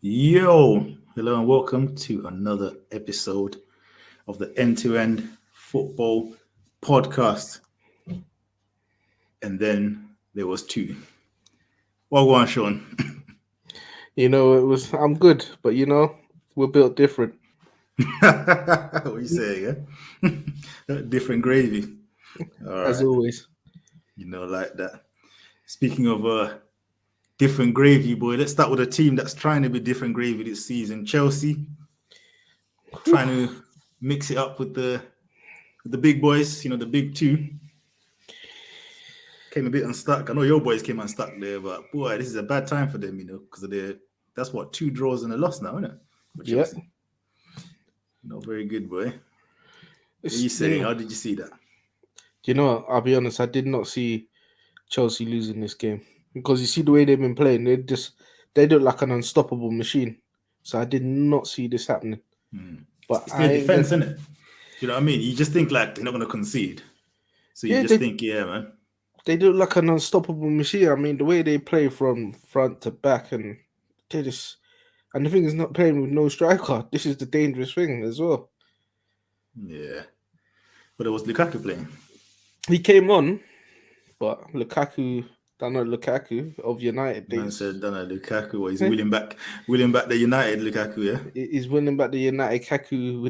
Yo, hello and welcome to another episode of the End-to-End Football Podcast. And then there was two. Well, go on, Sean. I'm good, but we're built different. What are you saying? Different gravy. All As right, always. like that. Speaking of different gravy, boy, let's start with a team that's trying to be different gravy this season. Chelsea trying to mix it up with the big boys. The big two. Came a bit unstuck. I know your boys came unstuck there, but boy, this is a bad time for them, because that's what, 2 draws and a loss now, isn't it? For Yep. Chelsea. Not very good, boy. What It's, are you saying? How did you see that? I'll be honest, I did not see Chelsea losing this game. Because you see the way they've been playing, they look like an unstoppable machine. So I did not see this happening. But It's their defense, isn't it? You know what I mean? You just think like they're not gonna concede. So you think, yeah, man. They look like an unstoppable machine. I mean, the way they play from front to back, and they just, and the thing is, not playing with no striker. This is the dangerous thing as well. Yeah. But it was Lukaku playing. He came on, but Lukaku of United days. Man said Dana Lukaku, or he's willing back the United Lukaku, yeah? He's winning back the United Kaku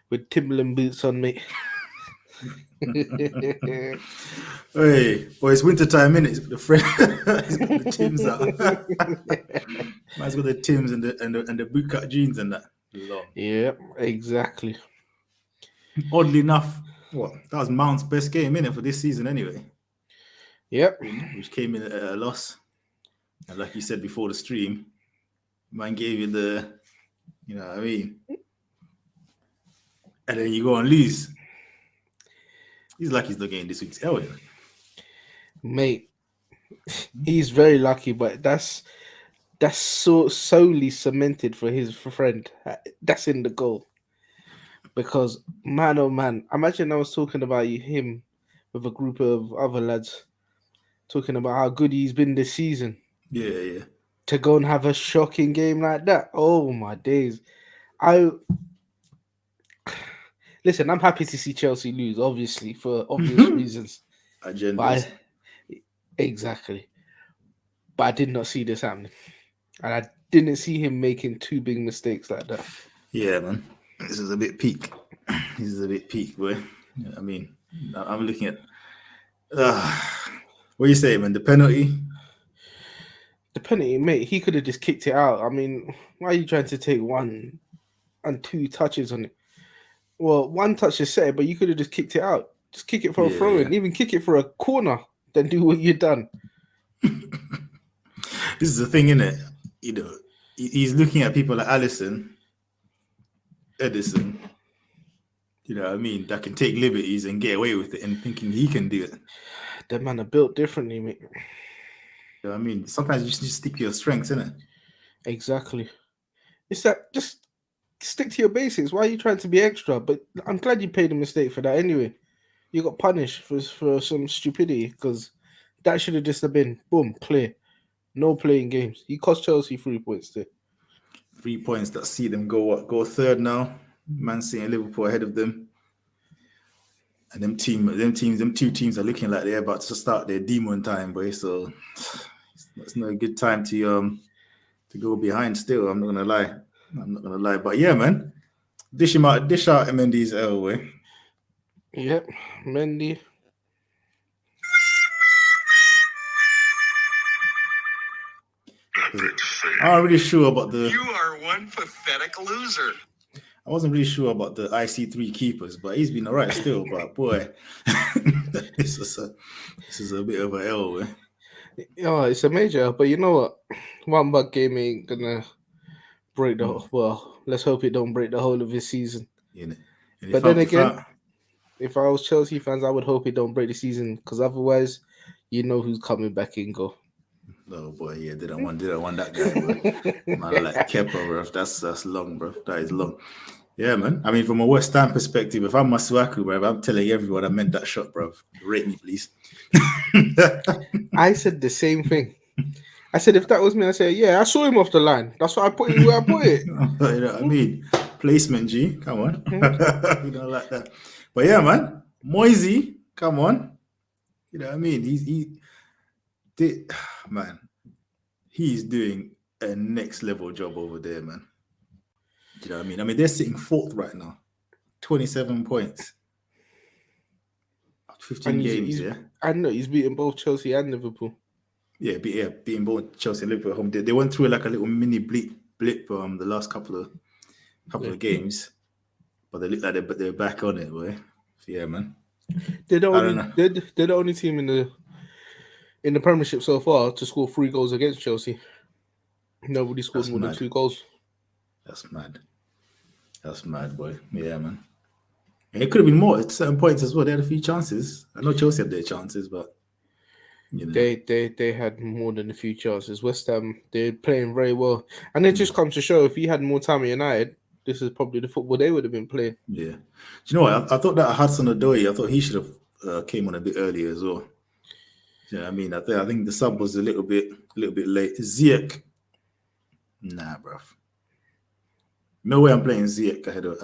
with Timberland boots on, mate. Hey, boy, it's winter time, innit? The friend, he's got the Tims out. Man's got the Tims and the bootcut jeans and that. Long. Yeah, exactly. Oddly enough, that was Mount's best game, innit, for this season anyway. Yep. Which came in at a loss. And like you said before the stream, man gave you the, you know what I mean? And then you go and lose. He's lucky he's not getting this week's L. Mate, he's very lucky, but that's so solely cemented for his friend. That's in the goal. Because, man, oh man, imagine I was talking about him with a group of other lads, talking about how good he's been this season. Yeah. To go and have a shocking game like that. Oh, my days. Listen, I'm happy to see Chelsea lose, obviously, for obvious reasons. Agendas. Exactly. But I did not see this happening. And I didn't see him making 2 big mistakes like that. Yeah, man. This is a bit peak. Boy. I mean, I'm looking at... what do you say, man? The penalty? The penalty, mate, he could have just kicked it out. I mean, why are you trying to take 1 and 2 touches on it? Well, 1 touch is set, but you could have just kicked it out. Just kick it for a throw-in. Even kick it for a corner. Then do what you've done. This is the thing, innit? He's looking at people like Edison, you know what I mean, that can take liberties and get away with it and thinking he can do it. That man are built differently, mate. You know what I mean? Sometimes you just stick to your strengths, innit? Exactly. It's that, just stick to your basics. Why are you trying to be extra? But I'm glad you paid a mistake for that anyway. You got punished for some stupidity, because that should have just been, boom, clear. No playing games. He cost Chelsea 3 points there. 3 points that see them go third now. Man City and Liverpool ahead of them. And them two teams are looking like they're about to start their demon time, boy. So it's not a good time to go behind still. I'm not gonna lie. But yeah, man. Dish out Mendy's L way. Yep, Mendy. I'm not really sure about the... You are one pathetic loser. I wasn't really sure about the IC3 keepers, but he's been all right still. But boy, this is a bit of an L. Yeah, it's a major. But you know what? One bad game ain't gonna break the... Well, let's hope it don't break the whole of his season. Yeah. But then again, if I was Chelsea fans, I would hope it don't break the season, because otherwise, you know who's coming back in goal. Oh boy, yeah, they don't want that guy, bro. Man, like Kepa, bro. That's long, bro. That is long. Yeah, man. I mean, from a West Ham perspective, if I'm Masuaku, bro, I'm telling everyone I meant that shot, bro. Rate me, please. I said the same thing. I said, if that was me, I said, yeah, I saw him off the line. That's why I put it where I put it. You know what I mean? Placement, G. Come on. Hmm. You know, like that. But yeah, man. Moisey, come on. You know what I mean? Man, he's doing a next level job over there, man. Do you know what I mean? I mean, they're sitting fourth right now. 27 points. 15 And games, yeah? I know he's beaten both Chelsea and Liverpool. Yeah, beating both Chelsea and Liverpool at home. They went through like a little mini blip the last couple of games. But they look like they're back on it, boy. Yeah, man. They're the I don't know. they're the only team in the Premiership so far to score 3 goals against Chelsea. Nobody scored That's more than mad. 2 goals. That's mad. That's mad, boy. Yeah, man. And it could have been more at certain points as well. They had a few chances. I know Chelsea had their chances, but you know. They had more than a few chances. West Ham, they're playing very well. And it just comes to show if he had more time at United, this is probably the football they would have been playing. Yeah. Do you know what? I thought that Hudson-Odoi, I thought he should have came on a bit earlier as well. You know what I mean? I think the sub was a little bit late. Ziyech, nah, bruv. No way I'm playing Ziyech ahead of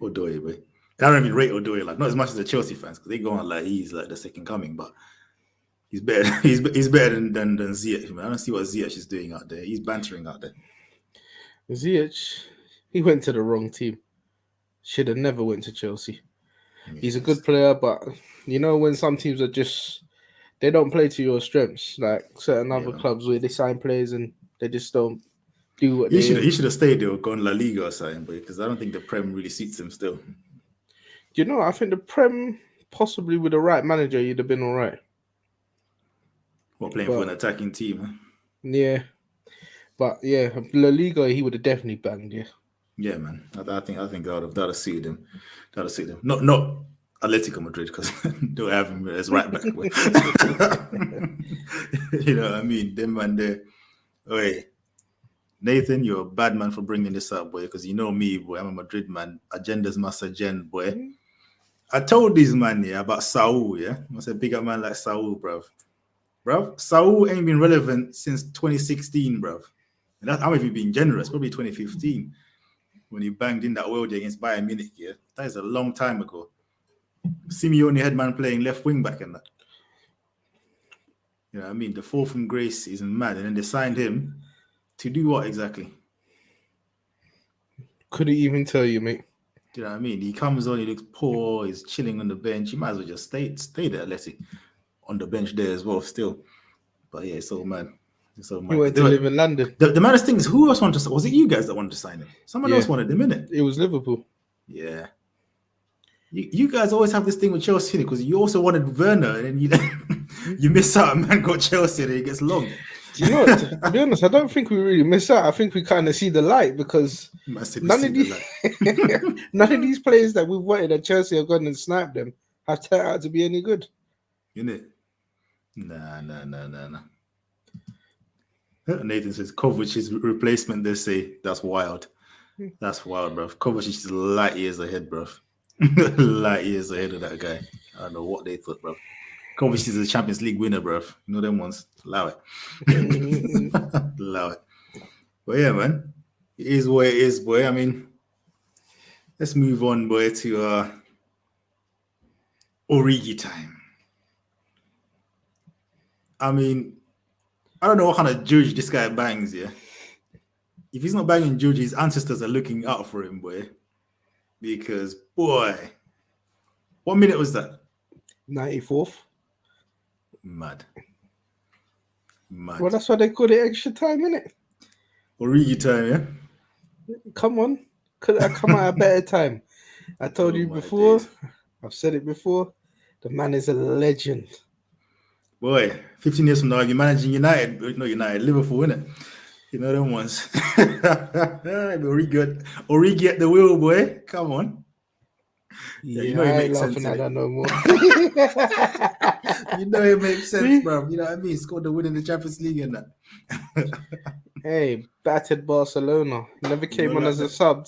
Odoi, boy. I don't even rate Odoi, like not as much as the Chelsea fans, because they go on like he's like the second coming, but he's better. He's better than Ziyech, man. I don't see what Ziyech is doing out there. He's bantering out there. Ziyech, he went to the wrong team. Should have never went to Chelsea. He's a good player, but you know when some teams are just they don't play to your strengths, like certain other clubs where they sign players and they just don't do what he should have stayed there or gone La Liga or something, because I don't think the Prem really suits him still. You know, I think the Prem possibly with the right manager, you'd have been all right. What, playing for an attacking team? Huh? Yeah, but yeah, La Liga he would have definitely banged. Yeah. Yeah, man. I think that would have suited him. That would have suited him. Not Atletico Madrid, because don't have him as right back. You know what I mean? Them man there. Wait, Nathan, you're a bad man for bringing this up, boy, because you know me, boy. I'm a Madrid man. Agendas must agenda, boy. I told these man about Saul, yeah? I said, big up man like Saul, bruv. Saul ain't been relevant since 2016, bruv. And I'm even being generous, probably 2015. When he banged in that worldie against Bayern Munich, yeah? That is a long time ago. Simeone had man playing left wing back and that. You know what I mean? The fall from grace is mad. And then they signed him to do what exactly? Couldn't even tell you, mate. Do you know what I mean? He comes on, he looks poor, he's chilling on the bench. He might as well just stay there, let's see. On the bench there as well, still. But yeah, it's so mad. He went to live in London. The maddest thing is, who else wanted to? Was it you guys that wanted to sign him? Someone else wanted him, innit? It was Liverpool. Yeah. You guys always have this thing with Chelsea because you also wanted Werner, and then you miss out. A man got Chelsea, and he gets long. Do you know what? To be honest, I don't think we really miss out. I think we kind of see the light because none of these players that we've wanted at Chelsea have gone and sniped them have turned out to be any good. Innit? Nah. Nathan says Kovac's replacement. They say that's wild. That's wild, bro. Kovacic is light years ahead, bro. Light years ahead of that guy. I don't know what they thought, bro. Kovacic is a Champions League winner, bro. You know them ones. Allow it. Allow it. But yeah, man. It is what it is, boy. I mean, let's move on, boy, to Origi time. I mean, I don't know what kind of juju this guy bangs, yeah. If he's not banging juju, his ancestors are looking out for him, boy. Because, boy, what minute was that? 94th. Mad. Well, that's why they call it extra time, innit? Origi time, yeah? Come on. Could have come at a better time. I told you before. Days. I've said it before. The man is a legend. Boy, 15 years from now, you're managing United, Liverpool, innit? You know them ones. Origi at the wheel, boy. Come on. Yeah, you know it makes sense. At that no more. You know it makes sense, bro. You know what I mean? Scored the win in the Champions League and that. Hey, battered Barcelona. Never came on as a sub.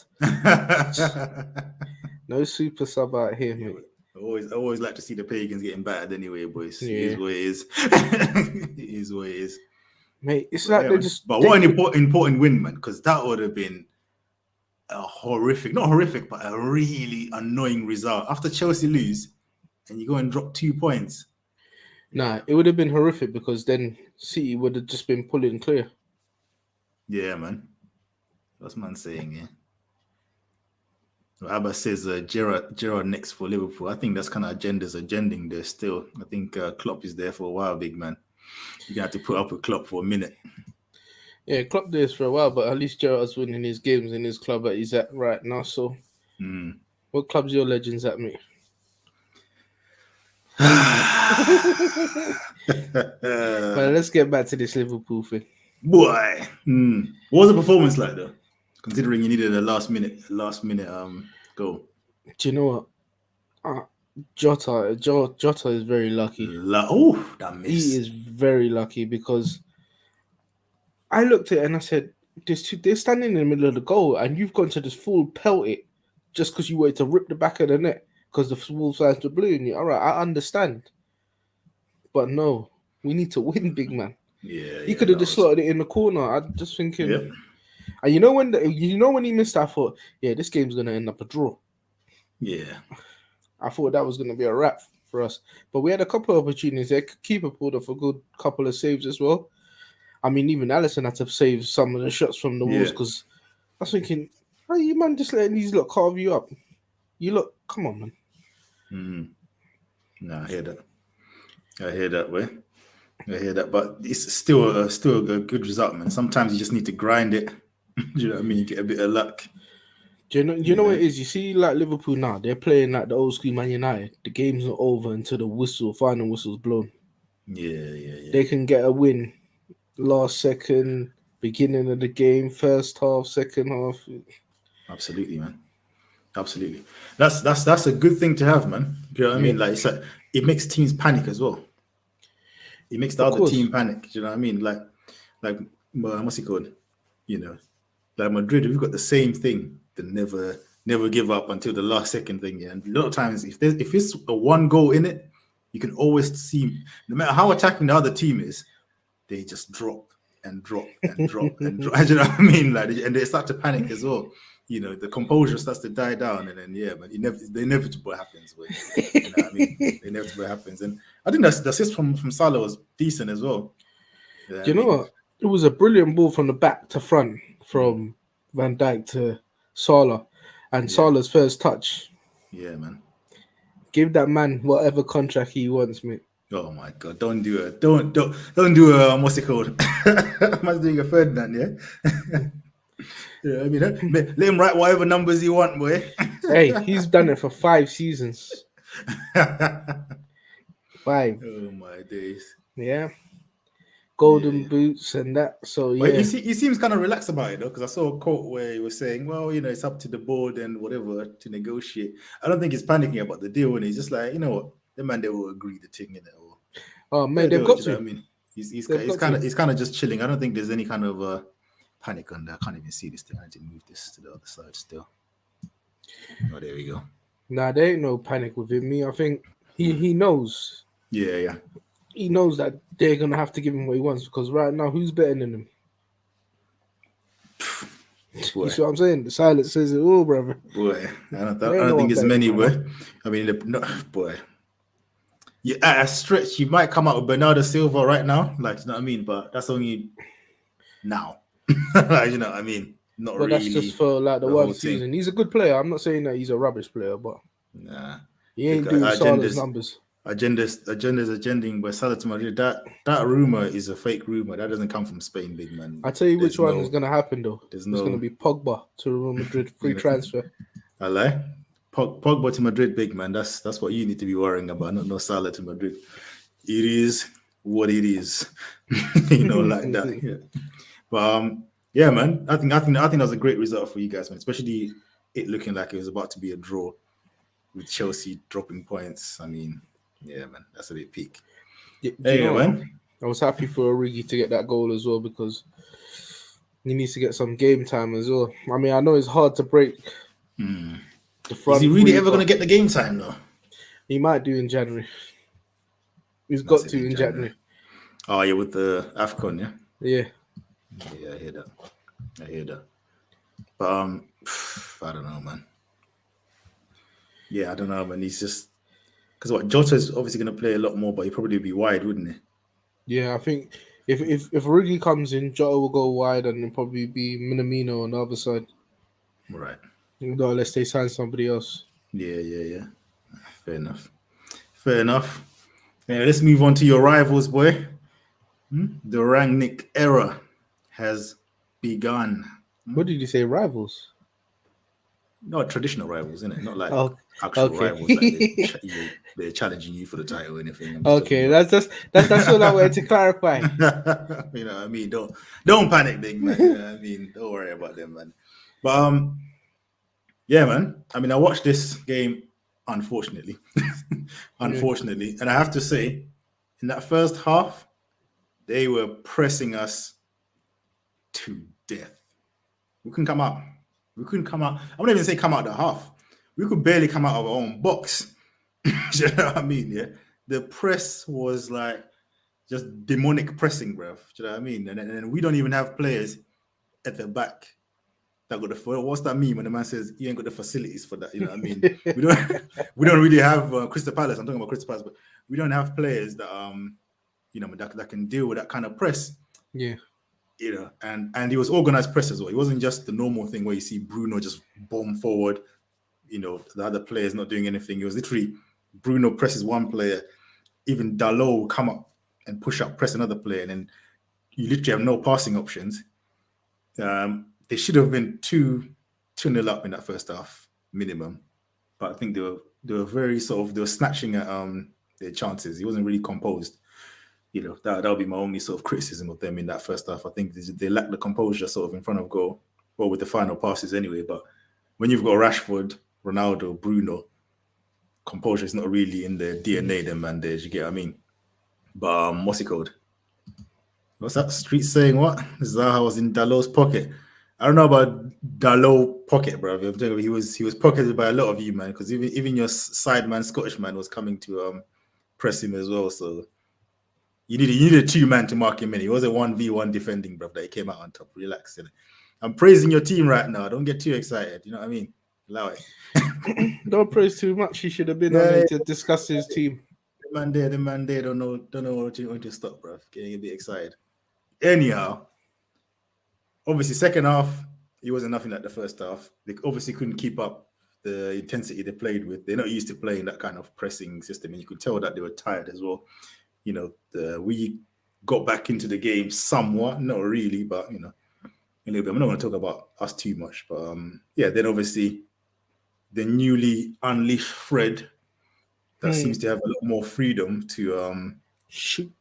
No super sub out here, mate. I always like to see the pagans getting battered anyway, boys. Yeah. It is what it is. It is what it is. Mate, it's like they're just. But what an important win, man, because that would have been a horrific, not horrific, but a really annoying result. After Chelsea lose and you go and drop 2 points. Nah, it would have been horrific because then City would have just been pulling clear. Yeah, man. What's man saying, yeah? Abba says Gerrard next for Liverpool. I think that's kind of agending there still. I think Klopp is there for a while, big man. You're going to have to put up with Klopp for a minute. Yeah, Klopp there for a while, but at least Gerrard's winning his games in his club that he's at right now. So, what club's your legends at, mate? But let's get back to this Liverpool thing. Boy, what was the performance like though? Considering you needed a last minute goal. Do you know what? Jota is very lucky. That miss. He is very lucky because I looked at it and I said, they're standing in the middle of the goal and you've gone to just full pelt it just because you wanted to rip the back of the net because the Wolves fans were blue in you. All right, I understand. But no, we need to win, big man. Yeah, he could have just slotted it in the corner. I'm just thinking. Yep. And you know when he missed, I thought, yeah, this game's gonna end up a draw. Yeah. I thought that was gonna be a wrap for us. But we had a couple of opportunities there. Keeper pulled off a good couple of saves as well. I mean, even Alisson had to save some of the shots from the Wolves because I was thinking, how you man just letting these carve you up? Come on, man. No, I hear that way. I hear that, but it's still a good result, man. Sometimes you just need to grind it. Do you know what I mean? You get a bit of luck. Do you know what it is? You see, like Liverpool now, they're playing like the old school Man United. The game's not over until the final whistle's blown. Yeah. They can get a win last second, beginning of the game, first half, second half. Absolutely, man. Absolutely. That's a good thing to have, man. Do you know what I mean? Like, it's like it makes teams panic as well. It makes the other team panic. Do you know what I mean? Like what's it called? You know, like Madrid, we've got the same thing. They never give up until the last second thing. Yeah, and a lot of times, if it's a one goal in it, you can always see, no matter how attacking the other team is, they just drop and drop and drop and drop. Do you know what I mean? Like, and they start to panic as well. You know, the composure starts to die down, and then the inevitable happens. You know what I mean? The inevitable happens, and I think the assist from Salah was decent as well. Do you know what? It was a brilliant ball from the back to front from Van Dijk to Salah, and Salah's first touch. Yeah, man. Give that man whatever contract he wants, mate. Oh my God! Don't do a what's it called? Man's doing a Ferdinand, yeah. Yeah, I mean, let him write whatever numbers he want, boy. Hey, he's done it for 5 seasons. 5. Oh my days. Yeah. Golden boots and that. So yeah. But he seems kind of relaxed about it though, because I saw a quote where he was saying, well, you know, it's up to the board and whatever to negotiate. I don't think he's panicking about the deal, and he's just like, you know what, the man they will agree the thing in it. Oh man, they've got to. I mean, he's kind of just chilling. I don't think there's any kind of panic on there. I can't even see this thing. I need to move this to the other side still. Oh, there we go. Nah, there ain't no panic within me. I think he knows. Yeah. He knows that they're gonna have to give him what he wants, because right now, who's better than him? Boy. You see what I'm saying? The silence says it all, brother. Boy, I don't think it's many, boy. I mean, boy. Yeah, at a stretch, you might come out with Bernardo Silva right now, like, you know what I mean? But that's only now. Like, you know what I mean? Not but really. That's just for like the one season. He's a good player. I'm not saying that he's a rubbish player, but he ain't doing Salah's numbers. Agenda's agending by Salah to Madrid. That rumor is a fake rumor. That doesn't come from Spain, big man. I tell you which one is going to happen though. It's going to be Pogba to Real Madrid, free transfer. I lie. Pogba to Madrid, big man. That's what you need to be worrying about. Not no Salah to Madrid. It is what it is. You know, like that. Yeah. But yeah, man. I think that was a great result for you guys, man. Especially it looking like it was about to be a draw with Chelsea dropping points. I mean, yeah, man. That's a bit peak. Man. I was happy for Origi to get that goal as well, because he needs to get some game time as well. I mean, I know it's hard to break. The front. Is he really ever going to get the game time though? He might do in January. He's got to in January. Oh yeah, with the AFCON, yeah. Yeah. Yeah, I hear that. I hear that. But I don't know, man. Yeah, I don't know, man. He's just because what Jota's obviously going to play a lot more, but he'd probably be wide, wouldn't he? Yeah, I think if Origi comes in, Jota will go wide and then probably be Minamino on the other side. Right. No, unless they sign somebody else. Yeah. Fair enough. Fair enough. Yeah, let's move on to your rivals, boy. The Rangnick Era has begun. What did you say? Rivals? Not traditional rivals, isn't it? Not like Oh, actual okay. rivals, like they're challenging you for the title or anything. I'm just talking Okay, about. that's all I wanted to clarify. You know what I mean? Don't panic, big man. You know what I mean? Don't worry about them, man. But yeah, man. I mean, I watched this game, unfortunately. Yeah. Unfortunately. And I have to say, in that first half, they were pressing us to death. We couldn't come out. We couldn't come out. I wouldn't even say come out the half. We could barely come out of our own box. You know what I mean? Yeah. The press was like just demonic pressing, bruv. Do you know what I mean? And we don't even have players at the back that got the. What's that mean when the man says he ain't got the facilities for that? You know what I mean? We don't. We don't really have Crystal Palace. I'm talking about Crystal Palace, but we don't have players that that can deal with that kind of press. Yeah. You know, and he was organized press as well. It wasn't just the normal thing where you see Bruno just bomb forward. You know, the other players not doing anything. It was literally Bruno presses one player, even Dalot will come up and push up, press another player, and then you literally have no passing options. They should have been 2-0 up in that first half minimum, but I think they were very they were snatching at their chances. He wasn't really composed. You know, that'll be my only sort of criticism of them in that first half. I think they lack the composure sort of in front of goal, well, with the final passes anyway. But when you've got Rashford, Ronaldo, Bruno, composure is not really in their DNA, them man. There, you get what I mean. But what's it called? What's that street saying? What Zaha was in Dalot's pocket? I don't know about Dalot pocket, bro. He was pocketed by a lot of you, man. Because even your side man, Scottish man, was coming to press him as well. So you needed 2 man to mark him in. He wasn't 1v1 defending, bro. That he came out on top. Relax. You know? I'm praising your team right now. Don't get too excited. You know what I mean? Allow it. Don't praise too much. He should have been on Yeah, there to discuss his team. the man there don't know when to stop, bro. Getting a bit excited. Anyhow, obviously, second half, it wasn't nothing like the first half. They obviously couldn't keep up the intensity they played with. They're not used to playing that kind of pressing system, and you could tell that they were tired as well. You know, we got back into the game somewhat, not really, but you know, a little bit. I'm not going to talk about us too much, but yeah. Then obviously, the newly unleashed Fred that seems to have a lot more freedom to Shoot.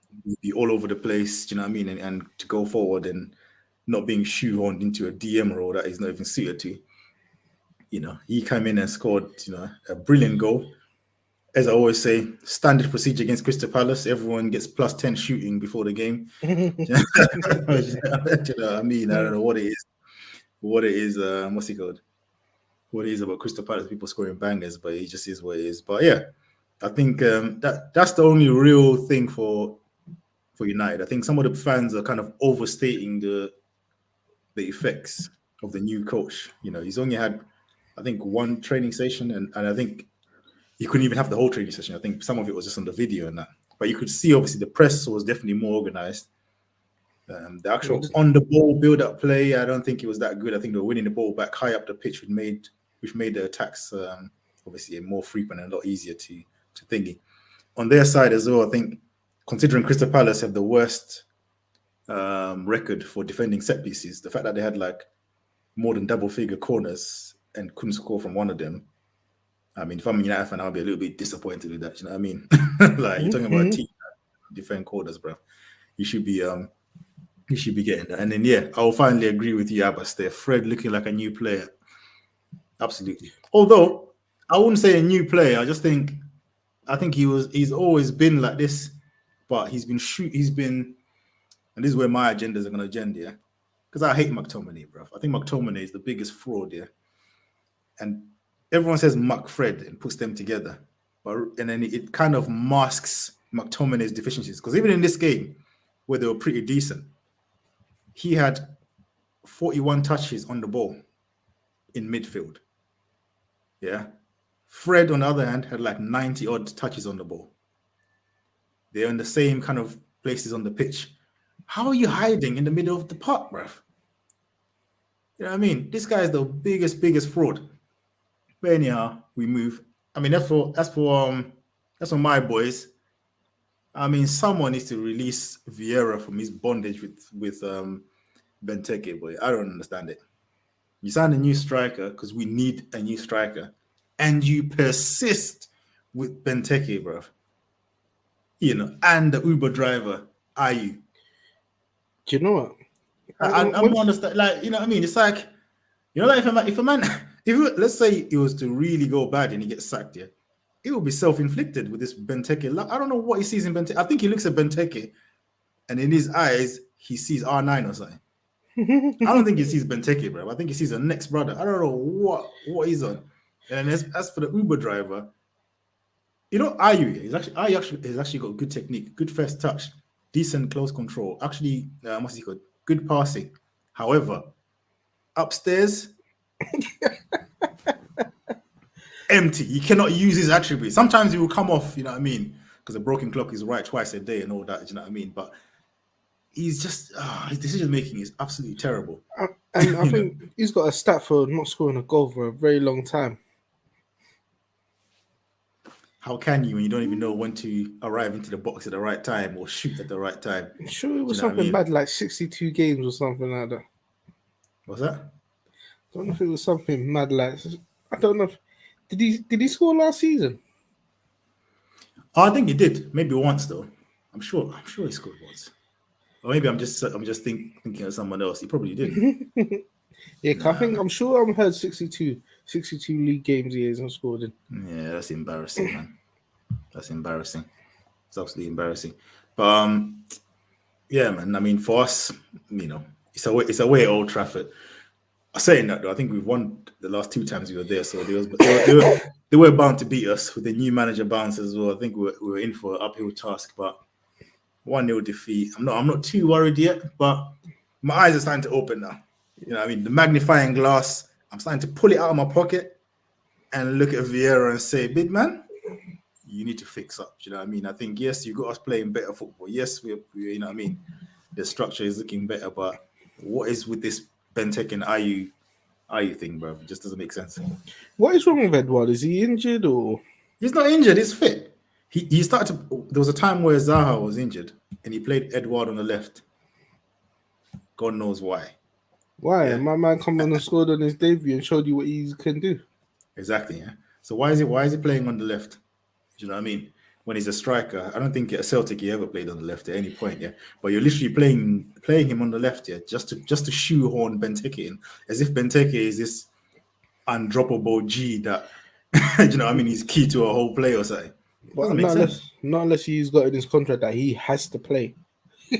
be all over the place. Do you know what I mean? And to go forward and not being shoehorned into a DM role that he's not even suited to. You know, he came in and scored, you know, a brilliant goal. As I always say, standard procedure against Crystal Palace. Everyone gets +10 shooting before the game. Do you know what I mean? I don't know what it is. What it is, what's it called? What it is about Crystal Palace, people scoring bangers, but it just is what it is. But yeah, I think that's the only real thing for United. I think some of the fans are kind of overstating the effects of the new coach. You know, he's only had, I think, one training session, and I think he couldn't even have the whole training session. I think some of it was just on the video and that. But you could see, obviously, the press was definitely more organized. The actual on the ball build up play, I don't think it was that good. I think they were winning the ball back high up the pitch, which made the attacks obviously more frequent and a lot easier to thingy. On their side as well, I think, considering Crystal Palace have the worst record for defending set pieces, the fact that they had like more than double figure corners and couldn't score from one of them. I mean, if I'm a United fan, I'll be a little bit disappointed with that. You know what I mean? Like, you're talking about a team that defend corners, bro. You should be getting that. And then yeah, I'll finally agree with you, Abbas there. Fred looking like a new player. Absolutely. Although I wouldn't say a new player, I think he's always been like this, but he's been, and this is where my agendas are gonna agenda, yeah. Because I hate McTominay, bro. I think McTominay is the biggest fraud, yeah. And everyone says McFred and puts them together, and then it kind of masks McTominay's deficiencies. Because even in this game, where they were pretty decent, he had 41 touches on the ball in midfield. Yeah. Fred, on the other hand, had like 90 odd touches on the ball. They're in the same kind of places on the pitch. How are you hiding in the middle of the park, bruv? You know what I mean? This guy is the biggest fraud. But anyhow, we move. I mean, that's for my boys. I mean, someone needs to release Vieira from his bondage with Benteke, boy. I don't understand it. You sign a new striker because we need a new striker, and you persist with Benteke, bruv. You know, and the Uber driver, are you? Do you know what? I'm not understand. Like, you know what I mean? It's like, you know, like if a man, let's say it was to really go bad and he gets sacked, yeah, it will be self-inflicted with this Benteke. I don't know what he sees in Benteke. I think he looks at Benteke, and in his eyes, he sees R9 or something. I don't think he sees Benteke, bro. I think he sees a next brother. I don't know what he's on. And as for the Uber driver, you know, Ayu has actually got good technique, good first touch, decent close control. Actually, what's he called? Good passing. However, upstairs, empty. He cannot use his attributes. Sometimes he will come off, you know what I mean? Because a broken clock is right twice a day and all that, you know what I mean? But he's just, his decision making is absolutely terrible. And I think he's got a stat for not scoring a goal for a very long time. How can you when you don't even know when to arrive into the box at the right time or shoot at the right time? I'm sure it was Do you know what I something mean? bad, like 62 games or something like that. What's that? I don't know if it was something mad like. I don't know. Did he score last season? Oh, I think he did. Maybe once though. I'm sure he scored once. Or maybe I'm just thinking of someone else. He probably did. Yeah, I think I'm sure I've heard 62 league games he hasn't scored in. Yeah, that's embarrassing, man. That's embarrassing. It's absolutely embarrassing. But yeah, man. I mean, for us, you know, it's away at Old Trafford. Saying that though, I think we've won the last 2 times we were there, so they were bound to beat us with the new manager bounce as well. I think we were in for an uphill task, but 1-0 defeat. I'm not too worried yet, but my eyes are starting to open now. You know what I mean? The magnifying glass, I'm starting to pull it out of my pocket and look at Vieira and say, big man, you need to fix up. Do you know what I mean? I think, yes, you got us playing better football. Yes, we you know what I mean? The structure is looking better, but what is with this Benteke and Ayu thing, bro? It just doesn't make sense. What is wrong with Edward? Is he injured or? He's not injured, he's fit. He started to, there was a time where Zaha was injured and he played Edward on the left. God knows why. Why? Yeah. My man come on and scored on his debut and showed you what he can do. Exactly, yeah. So why is he playing on the left? Do you know what I mean? When he's a striker, I don't think at Celtic he ever played on the left at any point, yeah. But you're literally playing him on the left, yeah, just to shoehorn Benteke in, as if Benteke is this undroppable G that you know what I mean, he's key to a whole play or something. But Doesn't make sense. not unless he's got in his contract that he has to play. You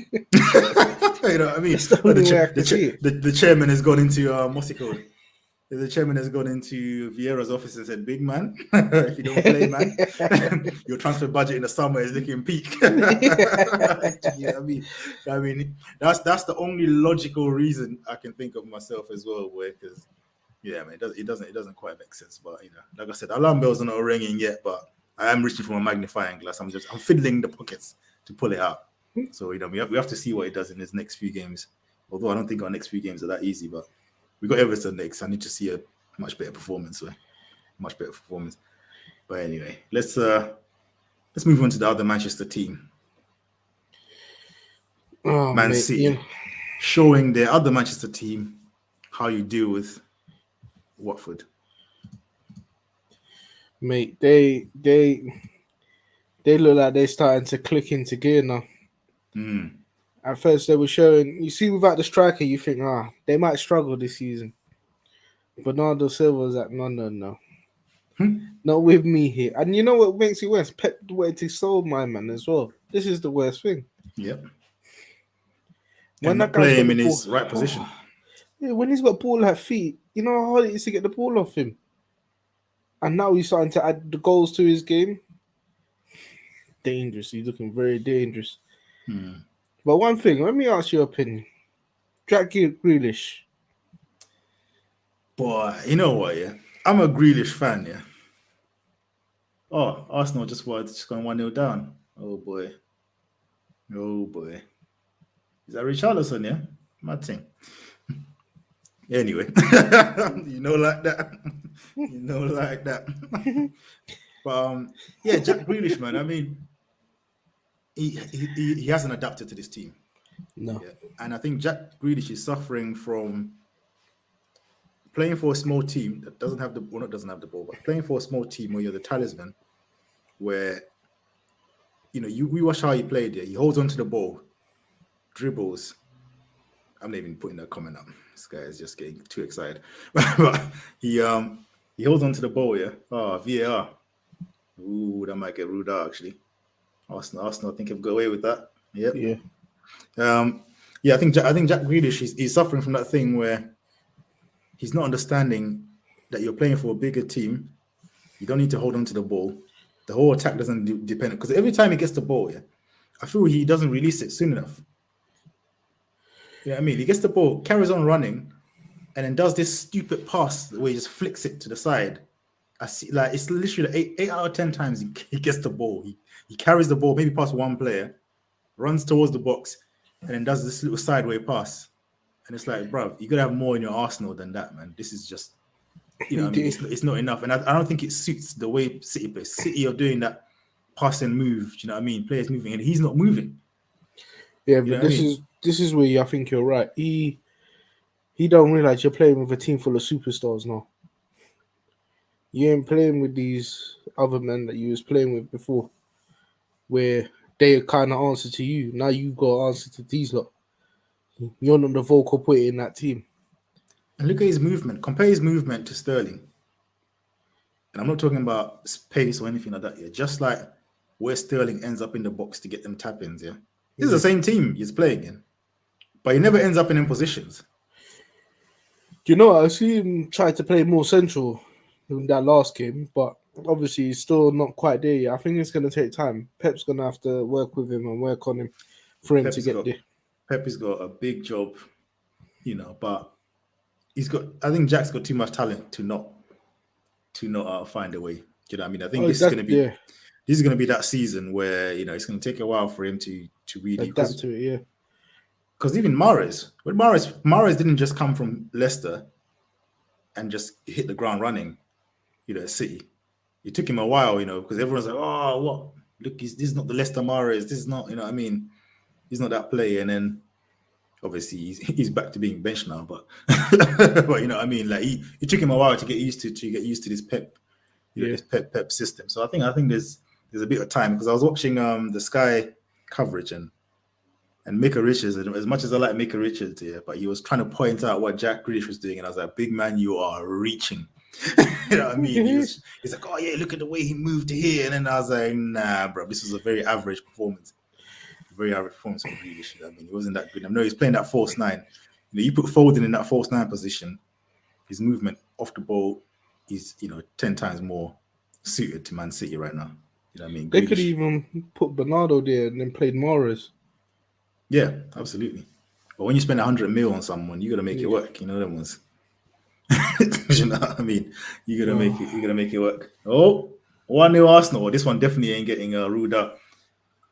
know what I mean? That's the only way I can see it. The chairman has gone into what's it called? The chairman has gone into Vieira's office and said, "Big man, if you don't play, man, your transfer budget in the summer is looking peak." You know what I mean? I mean, that's the only logical reason I can think of myself as well, because yeah, man, it doesn't quite make sense. But you know, like I said, alarm bells are not ringing yet, but I am reaching for a magnifying glass. I'm fiddling the pockets to pull it out. So you know, we have to see what it does in his next few games. Although I don't think our next few games are that easy, but we got Everton next. I need to see a much better performance. But anyway, let's move on to the other Manchester team. Oh, Man mate, City, you know, showing their other Manchester team how you deal with Watford. mate, they look like they're starting to click into gear now. At first, they were showing. You see, without the striker, you think, they might struggle this season. Bernardo Silva was like, no, not with me here. And you know what makes it worse? Pep wanted to sold my man as well. This is the worst thing. Yep. When and that not guy's play got him the in ball, his right position. Yeah, when he's got ball at feet, you know how hard it is to get the ball off him. And now he's starting to add the goals to his game. Dangerous. He's looking very dangerous. But one thing, let me ask your opinion. Jack Grealish. Boy, you know what? Yeah, I'm a Grealish fan. Yeah. Oh, Arsenal just going 1-0 down. Oh boy. Oh boy. Is that Richarlison? Yeah, my thing. Anyway, you know, like that. You know, like that. But yeah, Jack Grealish, man. I mean, he hasn't adapted to this team. No. Yeah, and I think Jack Grealish is suffering from playing for a small team that doesn't have the well, not doesn't have the ball, but playing for a small team where you're the talisman, where we watch how he played there. He holds onto the ball, dribbles. I'm not even putting that comment up. This guy is just getting too excited. But he holds onto the ball, yeah. Oh, VAR. Ooh, that might get ruled out actually. Arsenal, I think have got away with that. Yep. Yeah. Yeah, I think Jack Grealish he's suffering from that thing where he's not understanding that you're playing for a bigger team. You don't need to hold on to the ball. The whole attack doesn't depend because every time he gets the ball, yeah, I feel he doesn't release it soon enough. You know what I mean? He gets the ball, carries on running, and then does this stupid pass where he just flicks it to the side. I see, like it's literally 8 out of 10 times he gets the ball. He carries the ball, maybe past one player, runs towards the box, and then does this little sideway pass. And it's like, bro, you gotta have more in your arsenal than that, man. This is just, you know, what I mean, it's not enough, and I don't think it suits the way City plays. City are doing that pass and move. You know what I mean? Players moving, and he's not moving. Yeah, but this is where I think you're right. He don't realize you're playing with a team full of superstars now. You ain't playing with these other men that you was playing with before, where they kind of answer to you. Now you got to answer to these lot. You're not the vocal point in that team. And look at his movement. Compare his movement to Sterling. And I'm not talking about pace or anything like that. Yeah, just like where Sterling ends up in the box to get them tap-ins. Yeah, this is the same team he's playing in, but he never ends up in them positions. Do you know what? I see him try to play more central in that last game, but obviously he's still not quite there yet. I think it's going to take time. Pep's going to have to work with him and work on him for him to get there. Pep has got a big job, but I think Jack's got too much talent to not find a way. Do you know what I mean? I think this is going to be that season where it's going to take a while for him to really adapt to it. Yeah, because even Mahrez didn't just come from Leicester and just hit the ground running. At City, it took him a while. Because everyone's like, "Oh, what? Look, this is not the Leicester Mahrez. This is not. You know what I mean? He's not that player." And then obviously he's back to being benched now, but but you know what I mean, like it took him a while to get used to this Pep, this Pep system. So I think there's a bit of time because I was watching the Sky coverage and Micah Richards, and as much as I like Micah Richards, but he was trying to point out what Jack Grealish was doing, and I was like, big man, you are reaching. You know what I mean? He's like, oh yeah, look at the way he moved to here, and then I was like, nah, bro, this was a very average performance. Very average performance from Grealish. I mean, he wasn't that good. I know he's playing that false nine. You put Foden in that false nine position, his movement off the ball is 10 times more suited to Man City right now. You know what I mean? They could even put Bernardo there and then played Mahrez. Yeah, absolutely. But when you spend 100 mil on someone, you got to make it work. You know them ones. You know what I mean? You got to make it. You got to make it work. Oh, 1-0 Arsenal. This one definitely ain't getting ruled out.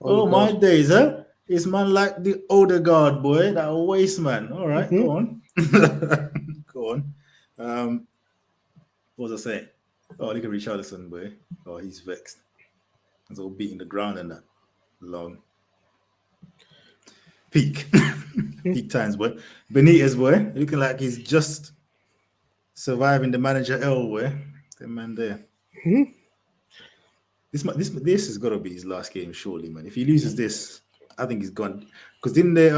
Oh my days, huh? It's man like the Odegaard boy, that waste man. All right, go on. Go on. What was I saying? Oh, look at Richarlison, boy. Oh, he's vexed. He's all beating the ground and that. Long. Peak. Peak times, boy. Benitez, boy. Looking like he's just surviving the manager L, boy. The man there. This has got to be his last game, surely, man. If he loses this, I think he's gone. Because didn't they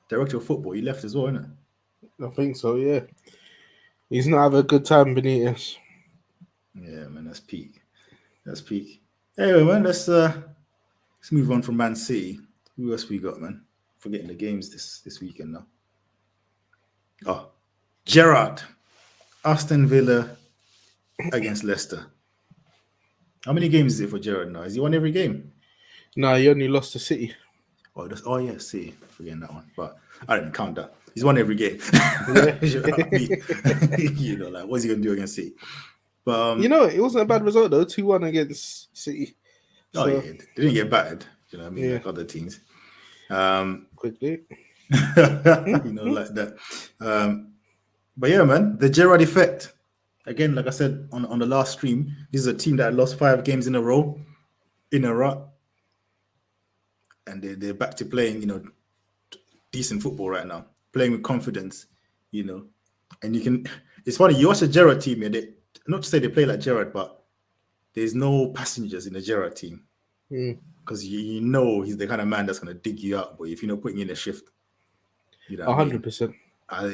director of football, he left as well, isn't it? I think so, yeah. He's not having a good time, Benitez. Yeah, man, that's peak. That's peak. Anyway, man, let's move on from Man City. Who else we got, man? Forgetting the games this weekend now. Oh, Gerrard, Aston Villa against Leicester. How many games is it for Gerrard now? Has he won every game? No, he only lost to City. Oh yeah, see, forgetting that one. But I didn't count that. He's won every game. Yeah. You know what I mean? Like what's he gonna do against City? But It wasn't a bad result though. 2-1 against City. oh So yeah, they didn't get battered. You know what I mean? yeah, Like other teams. quickly. Like that. But yeah, man, the Gerrard effect. Again, like I said on the last stream, this is a team that lost 5 games in a row, in a rut, and they're back to playing, decent football right now, playing with confidence, And you can. It's funny. You watch a Gerrard team, and not to say they play like Gerrard, but there's no passengers in the Gerrard team because you know he's the kind of man that's gonna dig you out. But if you're not putting in a shift, you know what I mean. 100%.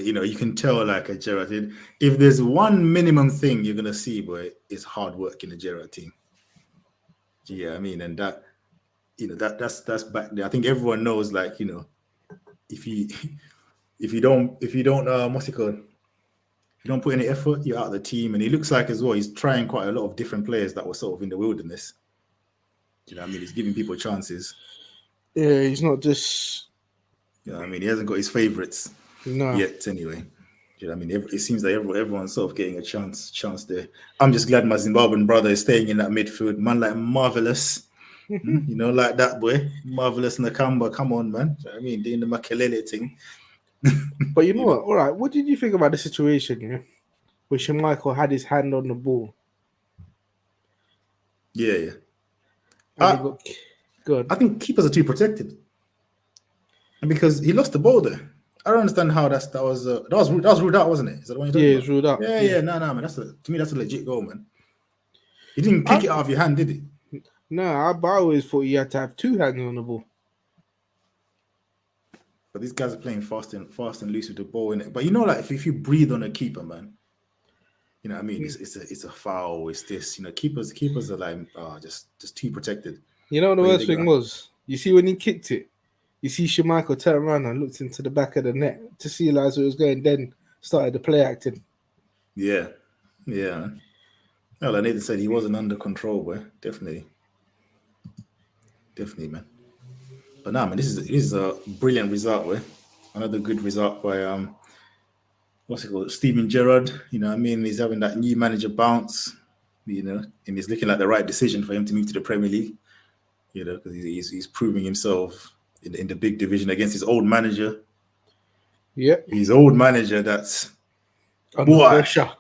You can tell like a Gerrard. If there's one minimum thing you're gonna see, boy, it's hard work in the Gerrard team. Yeah, I mean, and that, that's back there. I think everyone knows, like, if you if you don't what's it called? If you don't put any effort, you're out of the team. And it looks like as well he's trying quite a lot of different players that were sort of in the wilderness. You know what I mean? He's giving people chances. Yeah, he's not just. You know what I mean? He hasn't got his favourites yet, anyway. You know what I mean? It seems like everyone's sort of getting a chance there. I'm just glad my Zimbabwean brother is staying in that midfield. Man, like Marvelous. Like that, boy. Marvelous Nakamba. Come on, man. You know what I mean? Doing the Makelele thing. But you know what? All right. What did you think about the situation, where Schmeichel had his hand on the ball? Yeah. And he got good. I think keepers are too protected. And because he lost the ball there. I don't understand how that was ruled out, wasn't it? Is that the one you're talking about? It's ruled out. Yeah. No, man. To me, that's a legit goal, man. He didn't kick it out of your hand, did he? No, I always thought you had to have 2 hands on the ball. But these guys are playing fast and loose with the ball in it. But like if you breathe on a keeper, man, you know what I mean? It's a foul. It's this. Keepers are like just too protected. You know what the worst thing was? You see when he kicked it, you see Schmeichel turn around and looked into the back of the net to see where it was going. Then started the play acting. Yeah. Well, like Nathan said, he wasn't under control, boy. Definitely, man. But nah, man, this is a brilliant result, boy. Another good result by what's it called? Steven Gerrard. You know what I mean? He's having that new manager bounce, and it's looking like the right decision for him to move to the Premier League, because he's proving himself in the big division against his old manager. Yeah. His old manager that's under pressure.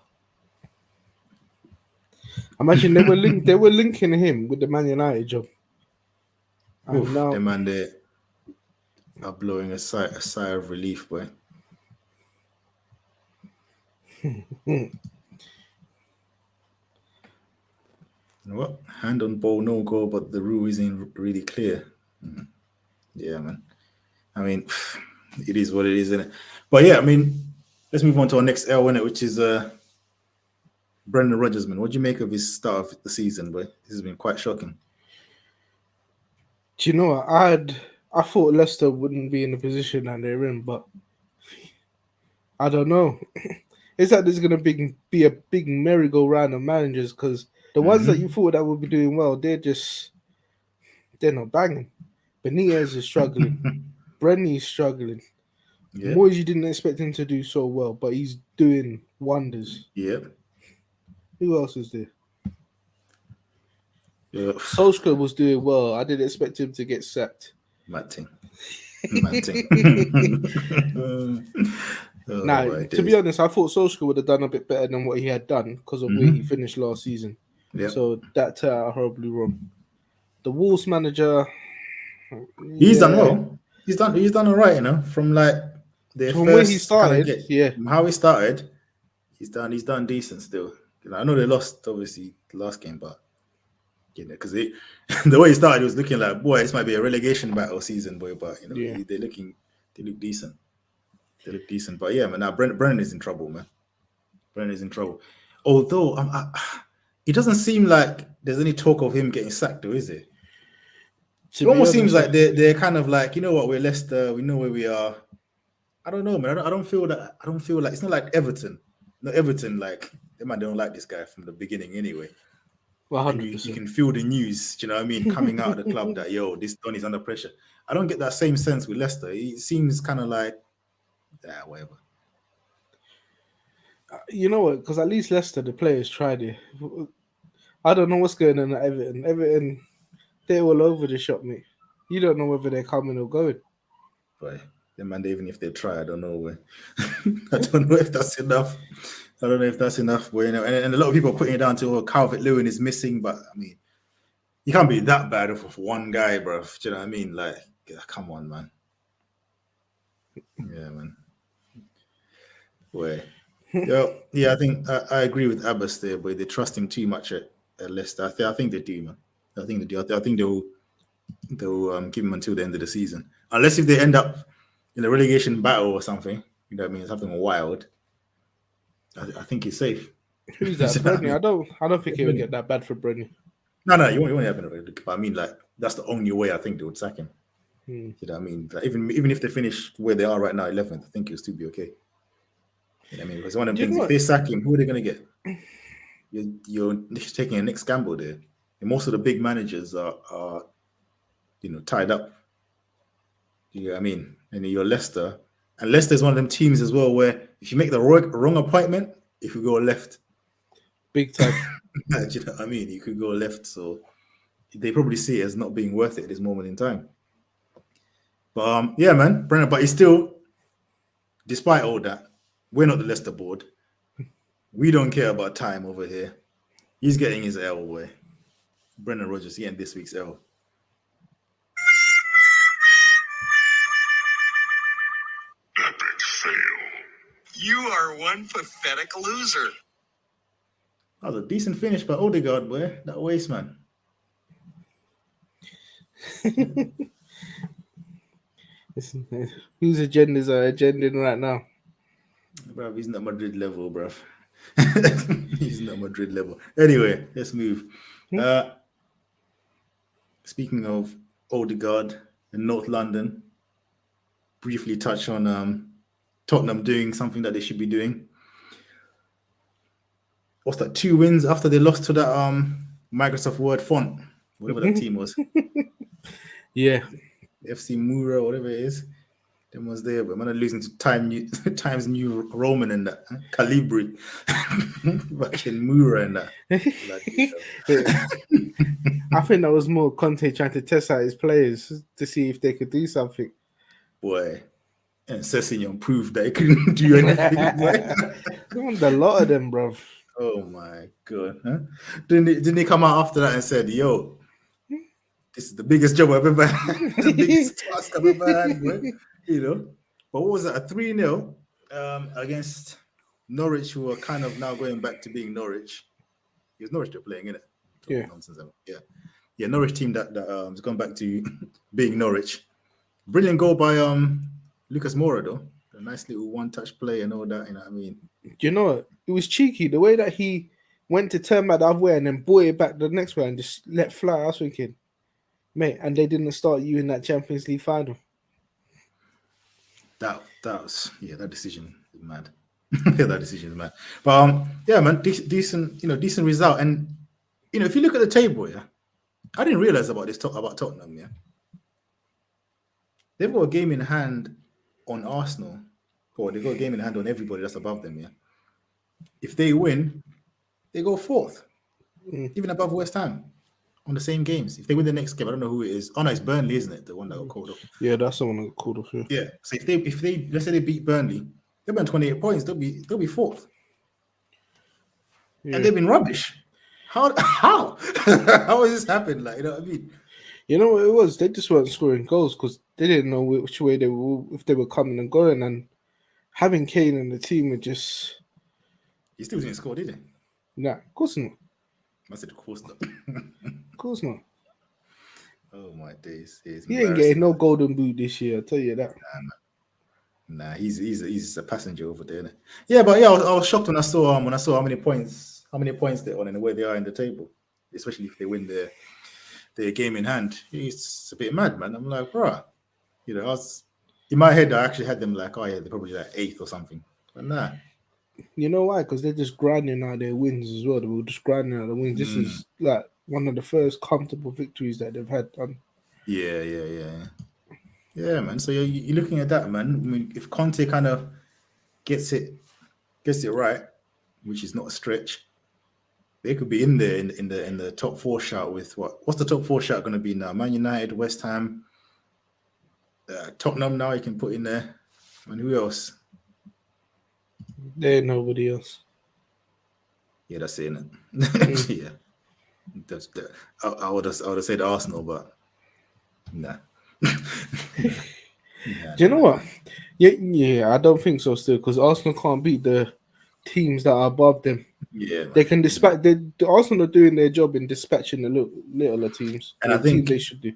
Imagine they were linking him with the Man United job. Oof, the man there are blowing a sigh of relief, boy. You know what? Hand on ball, no goal, but the rule isn't really clear. Yeah, man. I mean, it is what it is, isn't it? But yeah, I mean, let's move on to our next L, which is Brendan Rodgers, man. What do you make of his start of the season, boy? This has been quite shocking. Do you know what? I thought Leicester wouldn't be in the position that they're in, but I don't know. It's like there's going to be a big merry-go-round of managers, because the ones that you thought that would be doing well, they're not banging. Benitez is struggling. Brenny's struggling. Yeah. Moyes, you didn't expect him to do so well, but he's doing wonders. Yeah. Who else is there? Yeah. Solskjaer was doing well. I didn't expect him to get sacked. Mad thing. To be honest, I thought Solskjaer would have done a bit better than what he had done because of where he finished last season. Yep. So that turned out horribly wrong. The Wolves manager, he's done well. He's done all right, from like from where he started. From how he started, he's done decent still. I know they lost obviously the last game, but because the way he started, it was looking like, boy, this might be a relegation battle season, boy. But they look decent. They look decent. But yeah, man, now Brennan is in trouble, man. Brennan is in trouble. Although it doesn't seem like there's any talk of him getting sacked, though, is it? It almost seems like they're kind of like, we're Leicester, we know where we are. I don't know, man. I don't feel like it's not like Everton. No, Everton, like they don't like this guy from the beginning anyway. and you 100%. can feel the news, do you know what I mean, coming out of the club that, yo, this Don is under pressure. I don't get that same sense with Leicester. It seems kind of like, whatever. You know what? Because at least Leicester, the players tried it. I don't know what's going on at Everton. Everton, they're all over the shop, mate. You don't know whether they're coming or going. Boy, the man, even if they try, I don't know. I don't know if that's enough. I don't know if that's enough. But, you know, and a lot of people are putting it down to, Calvert-Lewin is missing. But, I mean, you can't be that bad off of one guy, bro. Do you know what I mean? Like, come on, man. Yeah, man. Boy. Yeah, I think I agree with Abbas there, but they trust him too much at Leicester. I think they do, man. I think they do. I think they'll keep him until the end of the season, unless if they end up in a relegation battle or something. You know what I mean? Something wild. I think he's safe. Who's that? You know what I Brenny? mean? I don't think it would Brenny. get that bad for Brenny. No, you won't happen. But I mean, like, that's the only way I think they would sack him. You know what I mean? Like, even if they finish where they are right now, 11th, I think he'll still be okay. You know what I mean? Because one of them things, if they sack him, who are they going to get? You're taking a next gamble there. And most of the big managers are tied up. You know what I mean? And you're Leicester. And Leicester's one of them teams as well where if you make the wrong appointment, it could go left. Big time. Do you know what I mean? You could go left. So they probably see it as not being worth it at this moment in time. But yeah, man, Brennan, but he's still, despite all that, we're not the Leicester board. We don't care about time over here. He's getting his L, boy. Brendan Rodgers getting this week's L. Epic fail. You are one pathetic loser. That was a decent finish by Odegaard, boy. That waste, man. Whose agendas are agending right now? Bruv, he's not Madrid level, bruv. He's not Madrid level. Anyway, let's move. Speaking of Odegaard in North London, briefly touch on Tottenham doing something that they should be doing. What's that? 2 wins after they lost to that Microsoft Word font, whatever that team was. Yeah. FC Mura, whatever it is. Them was there, but man, are losing to Times New Roman and that Calibri, fucking Mura and that. I think that was more Conte trying to test out his players to see if they could do something. Boy, and Sessignon proved that he couldn't do anything. A lot of them, bro. Oh my god! Huh? Didn't they come out after that and said, "Yo, this is the biggest job I've ever had, the biggest task I've ever had," bro. You know, but what was that? A 3-0 against Norwich, who are kind of now going back to being Norwich. It was Norwich they're playing, isn't it? Yeah. Nonsense. Yeah. Norwich team that has gone back to being Norwich. Brilliant goal by Lucas Moura, though. A nice little one-touch play and all that. You know what I mean? You know what? It was cheeky the way that he went to turn back the other way and then brought it back the next way and just let fly. I was thinking, mate, and they didn't start you in that Champions League final. That was that decision is mad. That decision is mad. But yeah, man, decent result. And if you look at the table, I didn't realize about Tottenham. Yeah, they've got a game in hand on Arsenal, or they've got a game in hand on everybody that's above them. Yeah, if they win, they go 4th, even above West Ham on the same games. If they win the next game, I don't know who it is. Oh no, it's Burnley, isn't it? The one that got called off. Yeah, that's the one that got called off. Yeah. So if they let's say they beat Burnley, they've been 28 points. They'll be 4th, and they've been rubbish. How how has this happened? Like, you know what I mean? You know what it was? They just weren't scoring goals because they didn't know which way they were, if they were coming and going. And having Kane in the team would just. He still didn't score, did he? Nah, of course not. I said, of course not. Of course not. Oh my days! He ain't getting no golden boot this year. I'll tell you that. Nah, he's a passenger over there. Yeah, but yeah, I was shocked when I saw how many points they're on and where they are in the table, especially if they win their game in hand. It's a bit mad, man. I'm like, bro, I was in my head. I actually had them like, oh yeah, they're probably like 8th or something, but nah. You know why? Because they're just grinding out their wins as well. They were just grinding out the wins. This Mm. is like one of the first comfortable victories that they've had done. Yeah, man. So you're looking at that, man. I mean, if Conte kind of gets it right, which is not a stretch, they could be in there in the top four shout with what's the top four shout going to be now? Man United, West Ham, Tottenham. Now you can put in there, and who else? There ain't nobody else. Yeah, that's it. Mm. Yeah, that's the, I would have said Arsenal, but nah. Nah, Do you know nah, what? nah. Yeah, I don't think so still because Arsenal can't beat the teams that are above them. Yeah, They man. can dispatch. The Arsenal are doing their job in dispatching the littler teams, And the I teams they think should do.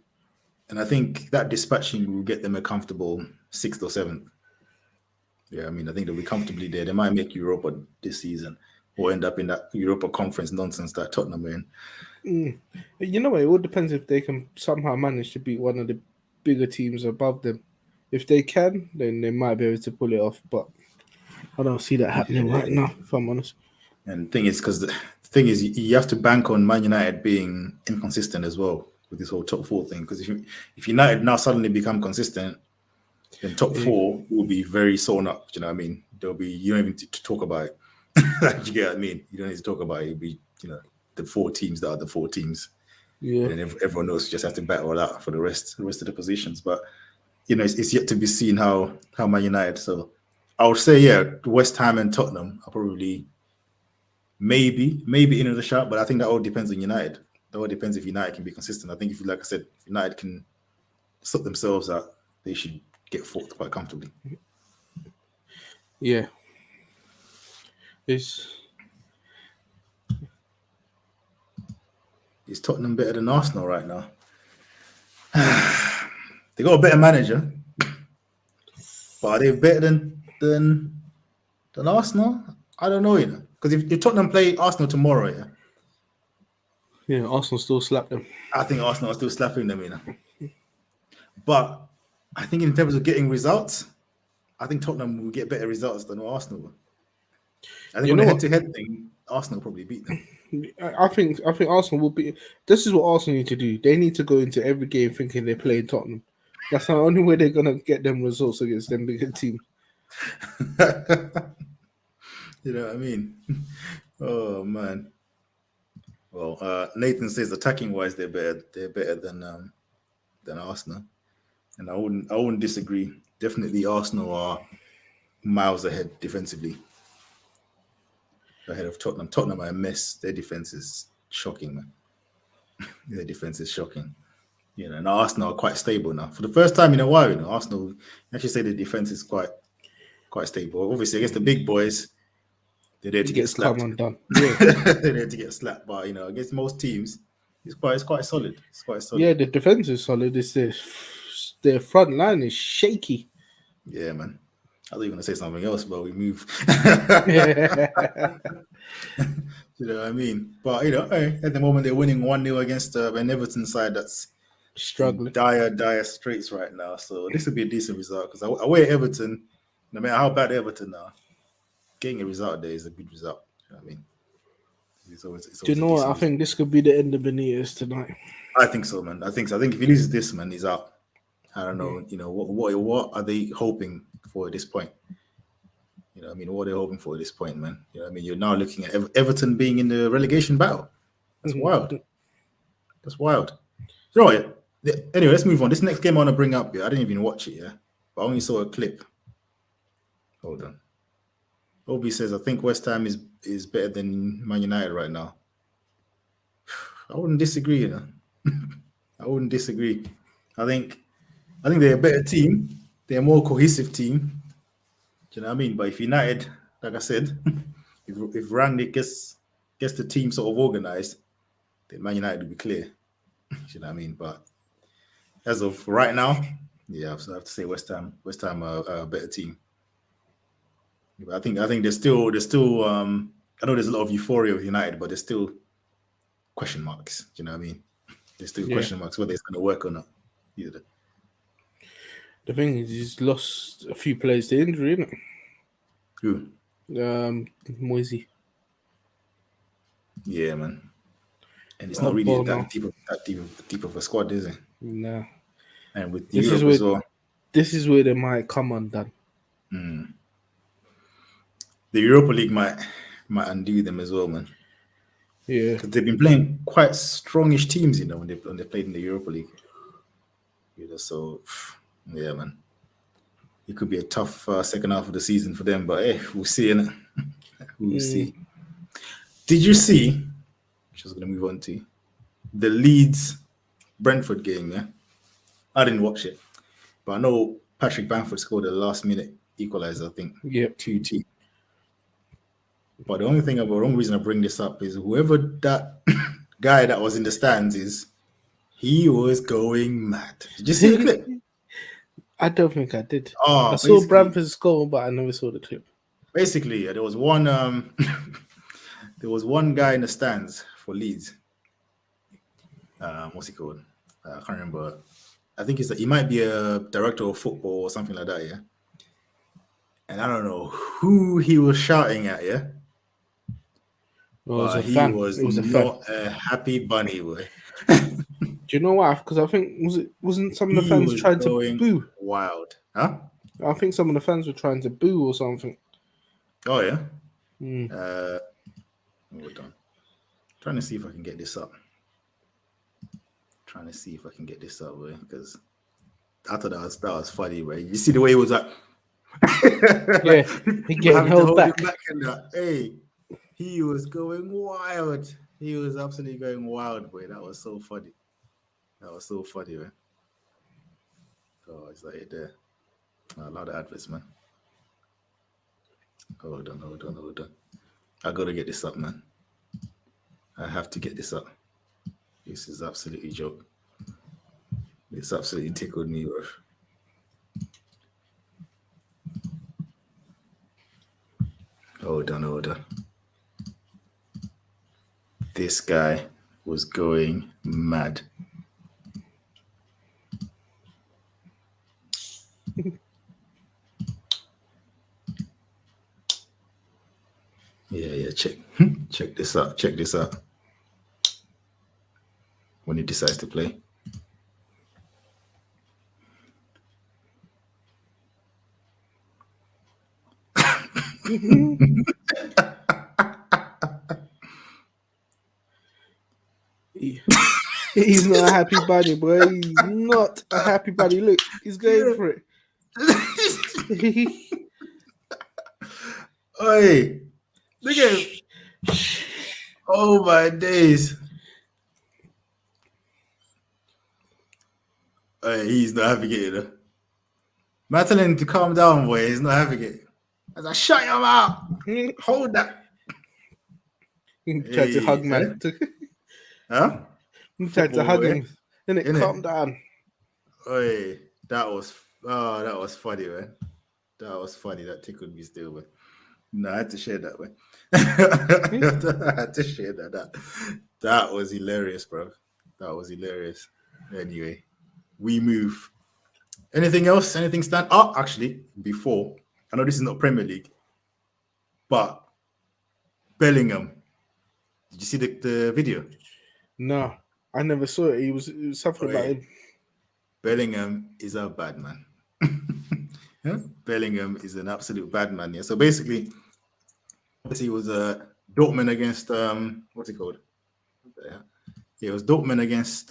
and I think that dispatching will get them a comfortable sixth or seventh. Yeah, I mean, I think they'll be comfortably there. They might make Europa this season or end up in that Europa conference nonsense that Tottenham are in. Mm. You know what? It all depends if they can somehow manage to beat one of the bigger teams above them. If they can, then they might be able to pull it off. But I don't see that happening right now, if I'm honest. And the thing is, because the thing is, you have to bank on Man United being inconsistent as well with this whole top four thing. Because if United now suddenly become consistent, then top Yeah, four will be very sewn up. Do you know what I mean? There'll be you don't even need to talk about it. You get what I mean? You don't need to talk about it. It'll be the four teams that are the four teams, yeah, and then everyone else just has to battle it out for the rest of the positions. But it's yet to be seen how Man United. So I would say West Ham and Tottenham are probably maybe in the shot, but I think that all depends on United. That all depends if United can be consistent. I think if, like I said, if United can sort themselves out, they should get fourth quite comfortably. yeah. It's Is Tottenham better than Arsenal right now? They got a better manager, but are they better than Arsenal? I don't know, because if Tottenham play Arsenal tomorrow, Arsenal still slap them. I think Arsenal are still slapping them. But I think in terms of getting results, I think Tottenham will get better results than Arsenal will. I think You on the know what? head-to-head thing, Arsenal probably beat them. I think Arsenal will be. This is what Arsenal need to do. They need to go into every game thinking they're playing Tottenham. That's the only way they're gonna get them results against them bigger team. You know what I mean? Oh man. Well, Nathan says attacking wise they're better. They're better than Arsenal, and I wouldn't disagree. Definitely, Arsenal are miles ahead defensively, ahead of Tottenham. Tottenham are a mess. Their defense is shocking, man. Their defense is shocking. And Arsenal are quite stable now. For the first time in a while, Arsenal actually say the defense is quite stable. Obviously, against the big boys, they're there to It get gets come slapped. undone. Yeah, They're there to get slapped, but against most teams, it's quite solid. It's quite yeah. solid. The defense is solid. It's their front line is shaky. Yeah, man. I thought you were gonna say something else, but we move. Yeah, You know what I mean? But hey, at the moment they're winning 1-0 against an Everton side that's in struggling. dire straits right now. So this would be a decent result because away at Everton, no matter how bad Everton are, getting a result there is a good result. You know what I mean? It's Do you always a know what? decent I result. think this could be the end of Benitez tonight. I think so, man. I think so. I think if he loses this, man, he's out. I don't Yeah. know. What are they hoping for at this point? I mean, what are they hoping for at this point, man? I mean, you're now looking at Everton being in the relegation battle. That's wild. That's wild. You know what? Anyway, let's move on. This next game I want to bring up, I didn't even watch it, but I only saw a clip. Hold on. Obi says, I think West Ham is better than Man United right now. I wouldn't disagree, I wouldn't disagree. I think they're a better team. They're a more cohesive team. Do you know what I mean? But if United, like I said, if Rangnick gets the team sort of organized, then Man United will be clear. Do you know what I mean? But as of right now, I have to say West Ham are a better team. But I think there's still I know there's a lot of euphoria with United, but there's still question marks. Do you know what I mean? There's still Yeah. question marks whether it's going to work or not. Either. The thing is, he's lost a few players to injury, isn't it? Who? Moisey. Yeah, man. And it's not really Bono. that deep of a squad, is it? No. And with This is Europe where as well, this is where they might come undone. the Europa League might undo them as well, man. Yeah. Because they've been playing quite strongish teams, you know, when they played in the Europa League. You know, so yeah, man. It could be a tough second half of the season for them, but hey, we'll see. Innit? We'll see. Did you see? Which I was going to move on to the Leeds Brentford game. Yeah, I didn't watch it, but I know Patrick Bamford scored a last minute equalizer. I think Yep. 2-2. But the only reason I bring this up is whoever that guy that was in the stands is, he was going mad. Did you see the clip? I don't think I did. I Oh, saw Bramford's goal, but I never saw the clip. basically, there was one there was one guy in the stands for Leeds. What's he called? I can't remember. I think he might be a director of football or something like that. Yeah, and I don't know who he was shouting at. Yeah, It was but a he fan. was It was a fan. not a happy bunny boy. Do you know why? Because I think wasn't some of the He fans was trying to going boo? wild, huh? I think some of the fans were trying to boo or something. Oh yeah. Mm. Hold on. Trying to see if I can get this up. Boy, because I thought that was funny, right? You see the way he was like, Yeah, he people getting having to held hold him back. back and that. Hey, he was going wild. He was absolutely going wild, boy. That was so funny. Man. Oh, it's like there. A lot of adverts, man. Hold on. I gotta get this up, man. I have to get this up. This is absolutely joke. It's absolutely tickled me, bro. Hold on. This guy was going mad. Yeah. Check this out. When he decides to play. He's not a happy bunny, boy. He's not a happy bunny. Look, he's going for it. Oi, look at him. Oh my days. Hey, he's not having it, you know. Man, telling him to calm down, boy. He's not having it. I was like, shut your mouth. Hold that. He tried to hug man. Huh? He tried to Football hug boy. him. Then it calm down. Oi, that was funny, man. That was funny. That tickled me still, man. No, I had to share that, man. I had to share that. That was hilarious, bro. That was hilarious. Anyway, we move. Anything else? Anything stand? Oh, actually, before, I know this is not Premier League, but Bellingham. Did you see the video? No, I never saw it. It was something about him. Bellingham is a bad man. Yeah? Bellingham is an absolute bad man. Yeah. So basically, he was Dortmund against what's it called? Yeah, it was Dortmund against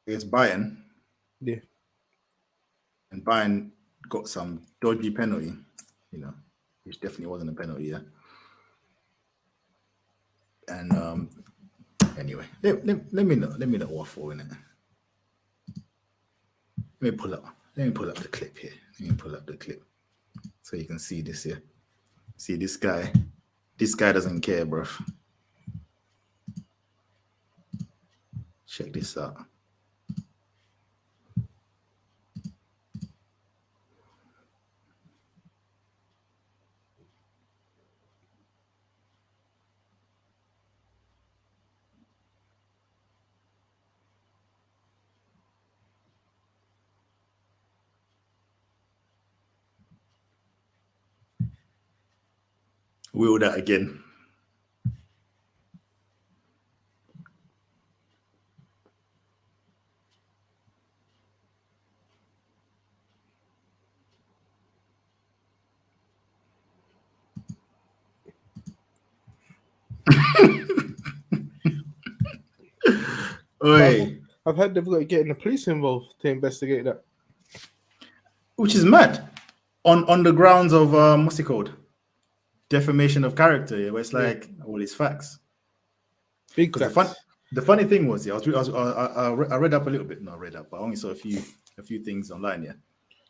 Bayern, Yeah. and Bayern got some dodgy penalty, you know, which definitely wasn't a penalty. Yeah. And anyway, let me not waffle in it. Let me pull up the clip here. Let me pull up the clip so you can see this here. See this guy. This guy doesn't care, bro. Check this out. Will that again. Oi. I've heard they've got to get the police involved to investigate that. Which is mad. On the grounds of what's it called? Defamation of character, yeah, where it's like, well, it's facts. Big Because facts. the funny thing was, yeah, I read up a little bit, not read up, but I only saw a few things online, yeah.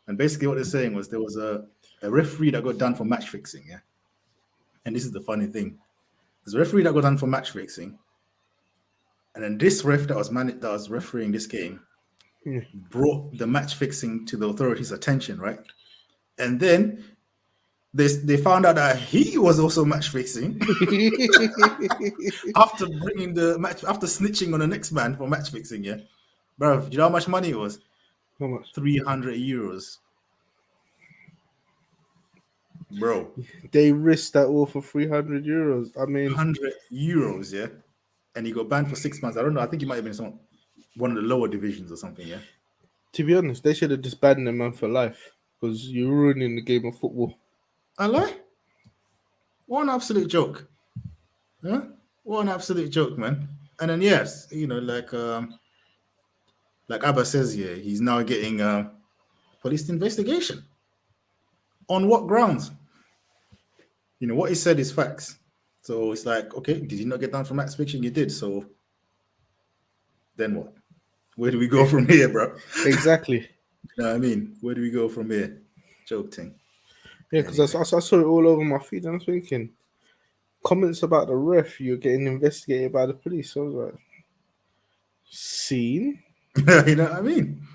And basically what they're saying was there was a referee that got done for match fixing, yeah. And this is the funny thing. There's a referee that got done for match fixing. And then this ref that was refereeing this game brought the match fixing to the authorities' attention, right? And then they found out that he was also match fixing after bringing after snitching on the next man for match fixing, yeah. Bro, do you know how much money it was? How much? 300 euros. Bro. They risked that all for 300 euros. I mean, 100 euros, yeah. And he got banned for 6 months. I don't know. I think he might have been one of the lower divisions or something, yeah. to be honest, they should have just banned the man for life because you're ruining the game of football. I lie. What an absolute joke. Yeah? What an absolute joke, man. And then yes, you know, like Abba says here, he's now getting police investigation. On what grounds? You know, what he said is facts. So it's like, okay, did you not get down for match fixing? You did. So then what? Where do we go from here, bro? Exactly. You know what I mean? Where do we go from here? Joke thing. Yeah, because I saw it all over my feed and I was thinking, comments about the ref, you're getting investigated by the police. So I was like, seen? You know what I mean?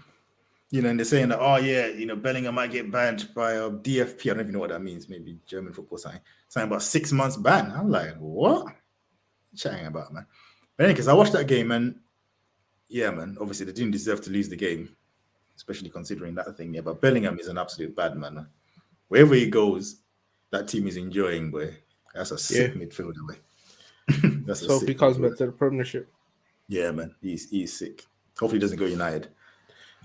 You know, and they're saying that, oh yeah, you know, Bellingham might get banned by a DFP. I don't even know what that means. Maybe German football sign. Something about 6 months ban. I'm like, what? What you chatting about, man? But anyway, because I watched that game and yeah, man, obviously they didn't deserve to lose the game, especially considering that thing. Yeah, but Bellingham is an absolute bad man. Wherever he goes, that team is enjoying, boy. That's a sick midfielder, boy. That's so if he comes back to the Premiership. Yeah, man, he's sick. Hopefully he doesn't go United.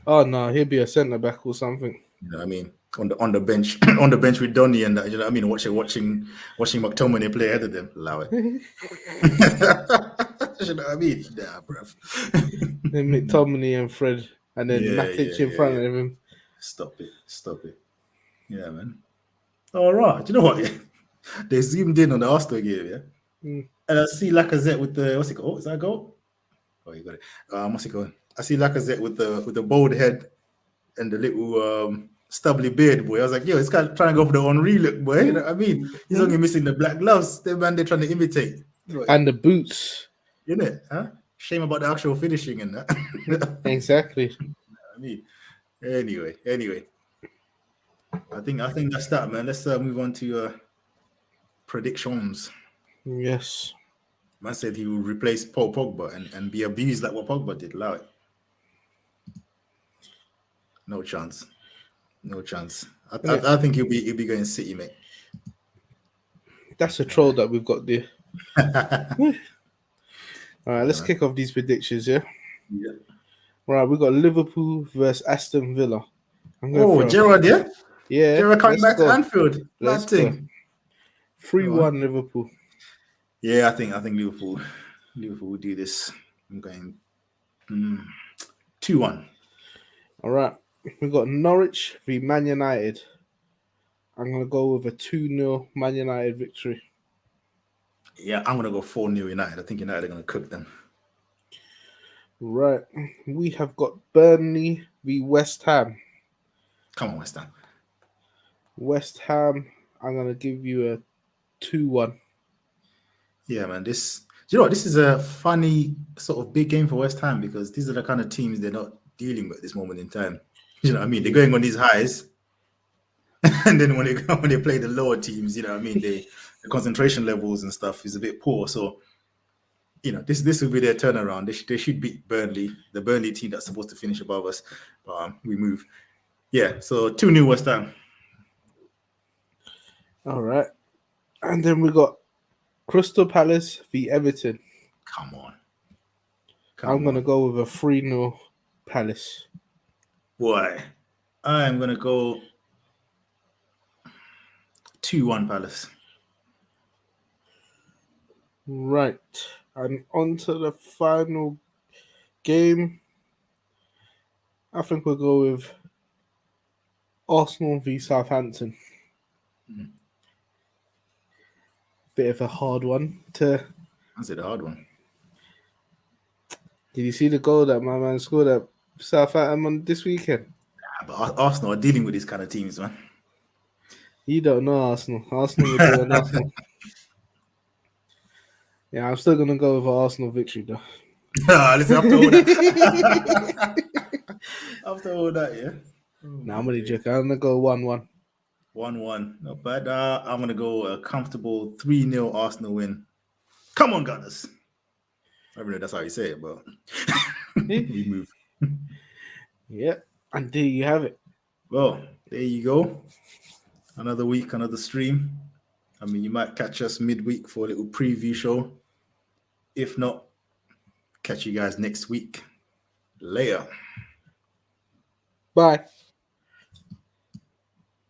Oh no, he'll be a centre back or something. You know what I mean? On the bench, on the bench with Donny and that. You know what I mean? Watching McTominay play ahead of them. Allow it. You know what I mean? Yeah, bruv. Then McTominay and Fred, and then Matic in front of him. Stop it. Yeah, man. All right. Do you know what? They zoomed in on the Arsenal game, yeah. And I see Lacazette with the what's it called? Is that a goal? Oh, you got it. What's it called? I see Lacazette with the bald head and the little stubbly beard, boy. I was like, yo, this guy trying to go for the Henri look, boy. You know what I mean? He's only missing the black gloves. The man they're trying to imitate. And the boots. Isn't it? Huh? Shame about the actual finishing and that. Exactly. I mean, anyway. I think that's that, man. Let's move on to predictions. Yes. Man said he will replace Paul Pogba and be abused like what Pogba did. Allow it. No chance. I think he'll be going City, mate. That's a troll that we've got there. All right, let's kick off these predictions, yeah? Yeah. Right, we got Liverpool versus Aston Villa. Gerrard, yeah? Yeah. Gerrard coming back to Anfield. Let's go. 3-1 Liverpool. Yeah, I think Liverpool will do this. I'm going 2-1. All right. We got Norwich v Man United. I'm going to go with a 2-0 Man United victory. Yeah, I'm going to go 4-0 United. I think United are going to cook them. Right. We have got Burnley v West Ham. Come on, West Ham. West Ham, I'm going to give you a 2-1. Yeah, man. You know what? This is a funny sort of big game for West Ham because these are the kind of teams they're not dealing with at this moment in time. You know what I mean? They're going on these highs. And then when they play the lower teams, you know what I mean? The concentration levels and stuff is a bit poor. So, you know, this will be their turnaround. They should beat Burnley, the Burnley team that's supposed to finish above us. But we move. Yeah, so 2-0 West Ham. All right. And then we got Crystal Palace v Everton. Come on. I'm going to go with a 3-0 Palace. Boy, I'm going to go 2-1 Palace. Right. And on to the final game. I think we'll go with Arsenal v Southampton. Bit of a hard one to. That's a hard one. Did you see the goal that my man scored at Southampton this weekend? Yeah, but Arsenal are dealing with these kind of teams, man. You don't know Arsenal. Arsenal would do an Arsenal. Yeah, I'm still gonna go with an Arsenal victory though. Listen, after all that, after all that, yeah. Nah, I'm only joking. I'm gonna go 1-1. 1-1, not bad. I'm gonna go a comfortable 3-0 Arsenal win. Come on, Gunners. I don't know that's how you say it, but we move. Yep, and there you have it. Well, there you go. Another week, another stream. I mean, you might catch us midweek for a little preview show. If not, catch you guys next week. Later. Bye.